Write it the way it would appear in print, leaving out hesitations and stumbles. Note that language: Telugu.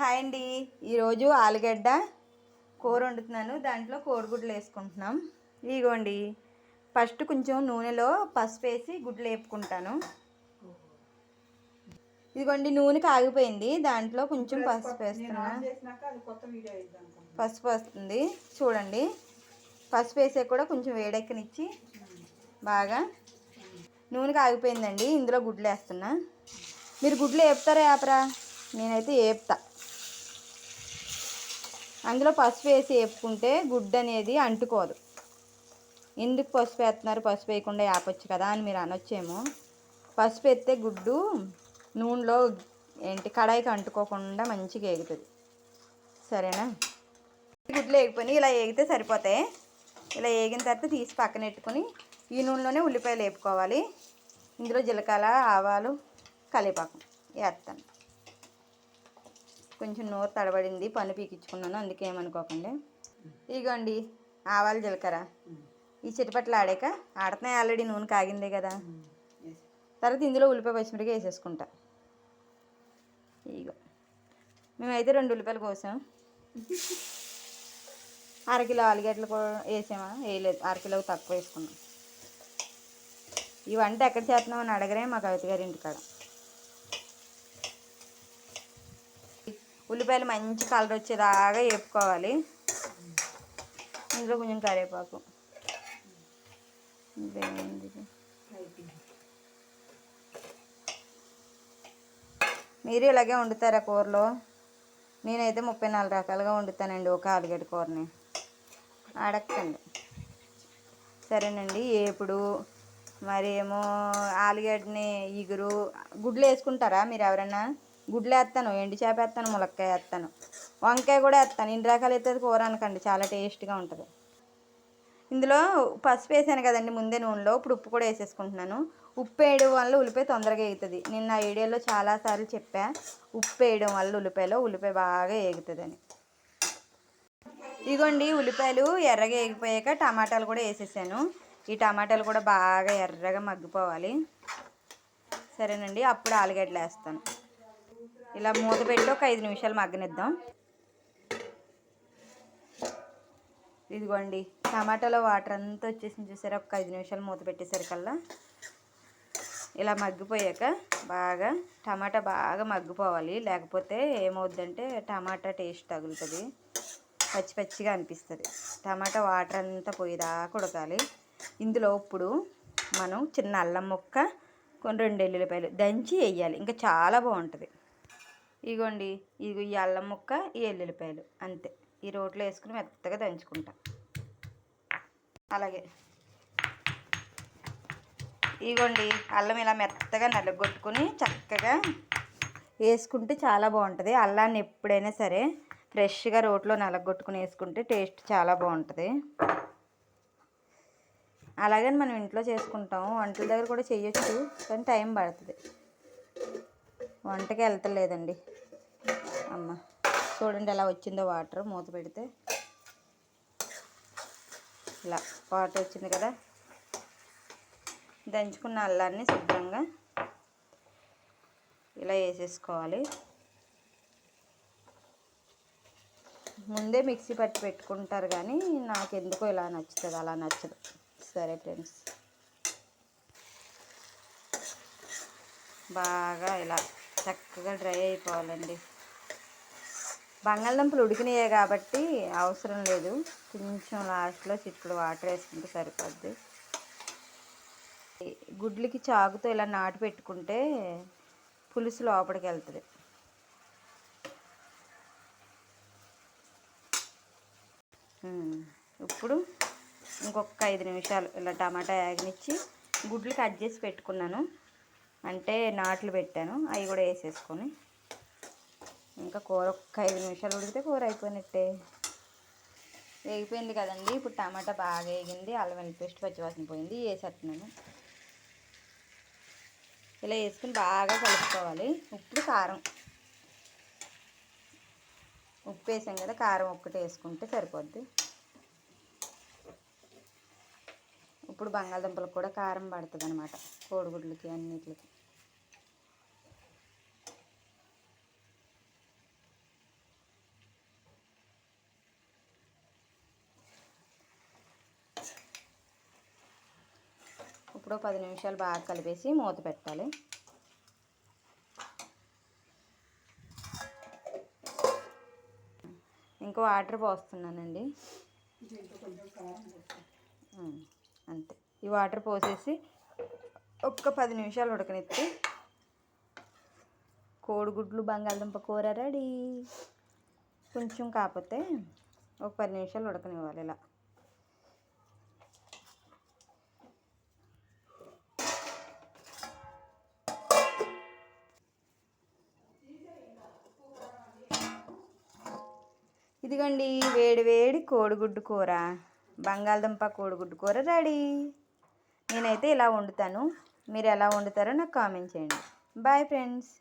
హాయ్ అండి. ఈరోజు ఆలుగడ్డ కూర వండుతున్నాను. దాంట్లో కోడిగుడ్లు వేసుకుంటున్నాం. ఇదిగోండి, ఫస్ట్ కొంచెం నూనెలో పసుపు వేసి గుడ్లు వేపుకుంటాను. ఇదిగోండి, నూనె కాగిపోయింది. దాంట్లో కొంచెం పసుపు వేస్తున్నా. పసుపు వస్తుంది చూడండి. పసుపు వేసే కూడా కొంచెం వేడెక్కనిచ్చి బాగా నూనె కాగిపోయిందండి. ఇందులో గుడ్లు వేస్తున్నా. మీరు గుడ్లు వేపుతారా వేపరా? నేనైతే వేపుతా. అందులో పసుపు వేసి వేపుకుంటే గుడ్డు అనేది అంటుకోదు. ఎందుకు పసుపు వేస్తున్నారు, పసుపు వేయకుండా వేపొచ్చు కదా అని మీరు అనొచ్చేమో. పసుపు వేస్తే గుడ్డు నూనెలో కడాయికి అంటుకోకుండా మంచిగా వేగుతుంది. సరేనా? గుడ్లు వేగిపోయి ఇలా వేగితే సరిపోతాయి. ఇలా వేగిన తర్వాత తీసి పక్కన పెట్టుకొని ఈ నూనెలోనే ఉల్లిపాయలు వేపుకోవాలి. ఇందులో జీలకర్ర, ఆవాలు, కరివేపాకు వేస్తాను. కొంచెం నోరు తడబడింది, పన్ను పీకించుకున్నాను, అందుకే ఏమనుకోకండి. ఇదిగోండి ఆవాలు, జీలకర్ర ఈ చిటపట్లు ఆడుతున్నాయి. ఆల్రెడీ నూనె కాగిందే కదా. తర్వాత ఇందులో ఉల్లిపాయ, పచ్చిమిరపకాయ వేసేసుకుంటా. ఇగో మేమైతే 2 ఉల్లిపాయలు కోసాం. అరకిలో ఆలుగడ్డలు కూడా వేసామా? వేయలేదు, అరకిలోకి తక్కువ వేసుకున్నాం. ఈ వంట ఎక్కడ చేస్తున్నామని అడగరే మా కవిత గారి ఇంటికాడ. ఉల్లిపాయలు మంచి కలర్ వచ్చేదాకా వేపుకోవాలి. ఇందులో కొంచెం కరివేపాకు. మీరు ఇలాగే వండుతారా కూరలో? నేనైతే 34 రకాలుగా వండుతానండి ఒక ఆలుగడ్డ కూరని. అడగండి. సరేనండి. ఎప్పుడు మరి ఏమో ఆలుగడ్డని ఇగురు గుడ్లు వేసుకుంటారా మీరు ఎవరైనా? గుడ్లు వేస్తాను, ఎండు చేప వేస్తాను, ములక్కాయ వేస్తాను, వంకాయ కూడా వేస్తాను. ఇన్ని రకాలు అయితే కూర అనకండి, చాలా టేస్ట్గా ఉంటుంది. ఇందులో పసుపు వేసాను కదండి ముందే నూనెలో. ఇప్పుడు ఉప్పు కూడా వేసేసుకుంటున్నాను. ఉప్పు వేయడం వల్ల ఉల్లిపాయ తొందరగా వేగుతుంది. నేను నా వీడియోలో చాలాసార్లు చెప్పా, ఉప్పు వేయడం వల్ల ఉల్లిపాయ బాగా వేగుతుందని. ఇదిగోండి, ఉల్లిపాయలు ఎర్రగా వేగిపోయాక టమాటాలు కూడా వేసేసాను. ఈ టమాటాలు కూడా బాగా ఎర్రగా మగ్గిపోవాలి. సరేనండి. అప్పుడు ఆలుగడ్డలు వేస్తాను. ఇలా మూత పెట్టి ఒక 5 నిమిషాలు మగ్గనిద్దాం. ఇదిగోండి, టమాటాలో వాటర్ అంతా వచ్చేసింది చూసారా? ఒక 5 నిమిషాలు మూత పెట్టేసరికల్లా ఇలా మగ్గిపోయాక బాగా టమాటా బాగా మగ్గిపోవాలి. లేకపోతే ఏమవుద్దంటే టమాటా టేస్ట్ తగులుతుంది, పచ్చి పచ్చిగా అనిపిస్తుంది. టమాటా వాటర్ అంతా పోయేదాకా ఉడకాలి. ఇందులో ఇప్పుడు మనం చిన్న అల్లం ముక్క, కొన్ని 2 ఎల్లుల్లిపాయలు దంచి వేయాలి. ఇంకా చాలా బాగుంటుంది. ఇగోండి, ఈ అల్లం ముక్క, ఈ ఎల్లుల్లిపాయలు అంతే. ఈ రోట్లో వేసుకుని మెత్తగా దంచుకుంటా. అలాగే ఇగోండి, అల్లం ఇలా మెత్తగా నల్లగొట్టుకుని చక్కగా వేసుకుంటే చాలా బాగుంటుంది. అల్లాన్ని ఎప్పుడైనా సరే ఫ్రెష్గా రోట్లో నలగొట్టుకుని వేసుకుంటే టేస్ట్ చాలా బాగుంటుంది. అలాగని మనం ఇంట్లో చేసుకుంటాం, వంటల దగ్గర కూడా చేయొచ్చు, కానీ టైం పడుతుంది. వంటకి వెళ్తలేదండి అమ్మ. చూడండి ఎలా వచ్చిందో వాటర్. మూత పెడితే ఇలా వాటర్ వచ్చింది కదా. దంచుకున్న అల్లాన్ని శుభ్రంగా ఇలా వేసేసుకోవాలి. ముందే మిక్సీ పట్టి పెట్టుకుంటారు, కానీ నాకు ఎందుకో ఇలా నచ్చుతుంది, అలా నచ్చదు. సరే ఫ్రెండ్స్, బాగా ఇలా చక్కగా డ్రై అయిపోవాలండి. బంగాళదుంపలు ఉడికినాయే కాబట్టి అవసరం లేదు. కొంచెం లాస్ట్లో చిక్కుడు వాటర్ వేసుకుంటే సరిపోద్ది. గుడ్లకి చాకుతో ఇలా నాటు పెట్టుకుంటే పులుసు లోపలికి వెళ్తుంది. ఇప్పుడు ఇంకొక 5 నిమిషాలు ఇలా టమాటా వేగనిచ్చి గుడ్లు కట్ చేసి పెట్టుకున్నాను, అంటే నాట్లు పెట్టాను, అవి కూడా వేసేసుకొని ఇంకా కూర ఒక్క 5 నిమిషాలు ఉడికితే కూర అయిపోయినట్టే. వేగిపోయింది కదండి. ఇప్పుడు టమాటా బాగా వేగింది, అల్లం వెల్లుల్లి పేస్ట్ పచ్చివాసన పోయింది, వేసేస్తున్నాను. ఇలా వేసుకుని బాగా కలుపుకోవాలి. ఇప్పుడు కారం, ఉప్పు వేసాం కదా, కారం ఒక్కటి వేసుకుంటే సరిపోద్ది. ఇప్పుడు బంగాళదుంపలకు కూడా కారం పడుతుంది అన్నమాట, కోడిగుడ్లకి అన్నిటికి. ఇప్పుడు 10 నిమిషాలు బాగా కలిపేసి మూత పెట్టాలి. ఇంకో వాటర్ పోస్తున్నానండి. అంతే, ఈ వాటర్ పోసేసి ఒక్క 10 నిమిషాలు ఉడకనిస్తే కోడిగుడ్లు బంగాళదుంప కూర రెడీ. కొంచెం కాకపోతే ఒక 10 నిమిషాలు ఉడకనివ్వాలి. ఇలా ఇదిగోండి వేడి వేడి కోడిగుడ్డు కూర, బంగాళదుంప కోడిగుడ్డు కూర రెడీ. నేనైతే ఇలా వండుతాను, మీరు ఎలా వండుతారో నాకు కామెంట్ చేయండి. Bye friends.